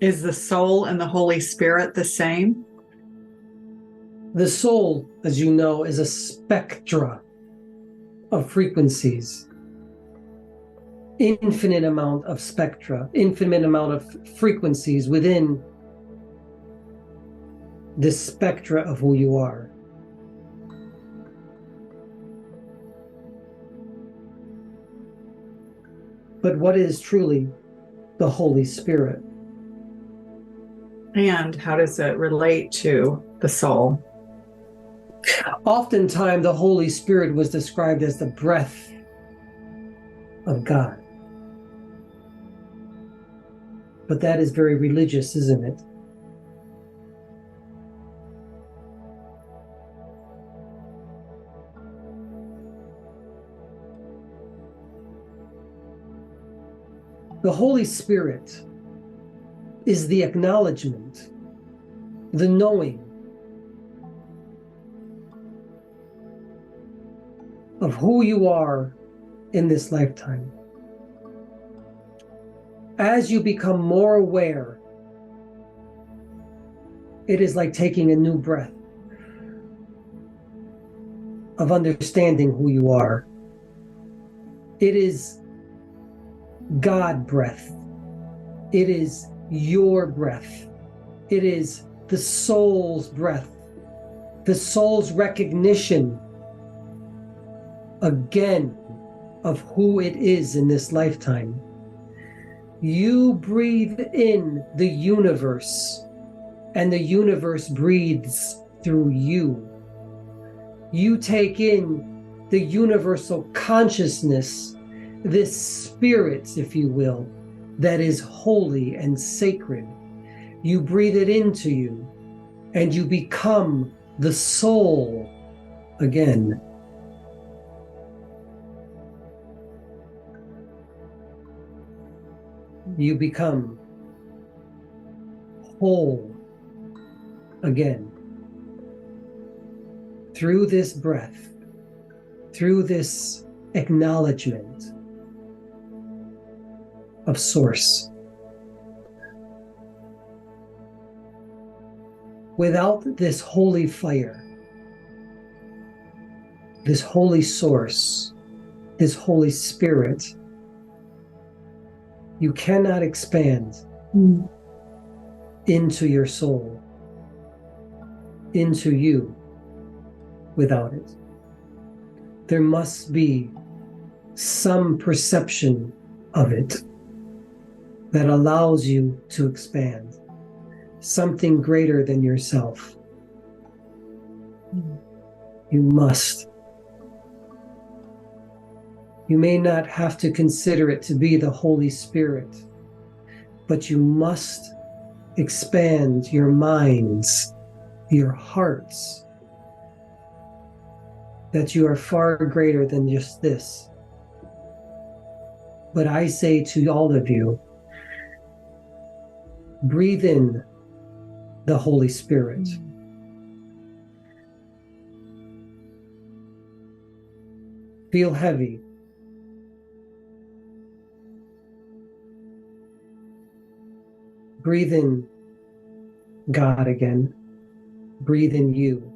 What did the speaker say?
Is the soul and the Holy Spirit the same? The soul, as you know, is a spectra of frequencies, infinite amount of spectra, infinite amount of frequencies within this spectra of who you are. But what is truly the Holy Spirit? And how does it relate to the soul? Oftentimes, the Holy Spirit was described as the breath of God. But that is very religious, isn't it? The Holy Spirit is the acknowledgement, the knowing of who you are in this lifetime. As you become more aware, it is like taking a new breath of understanding who you are. It is God breath. It is your breath. It is the soul's breath, the soul's recognition again of who it is in this lifetime. You breathe in the universe, and the universe breathes through you. You take in the universal consciousness, this spirit, if you will, that is holy and sacred. You breathe it into you, and you become the soul again. You become whole again. Through this breath, through this acknowledgement of Source. Without this holy fire, this holy Source, this Holy Spirit, you cannot expand into your soul, into you, without it. There must be some perception of it that allows you to expand, something greater than yourself. You must. You may not have to consider it to be the Holy Spirit, but you must expand your minds, your hearts, that you are far greater than just this. But I say to all of you, breathe in the Holy Spirit. Feel heavy. Breathe in God again. Breathe in you.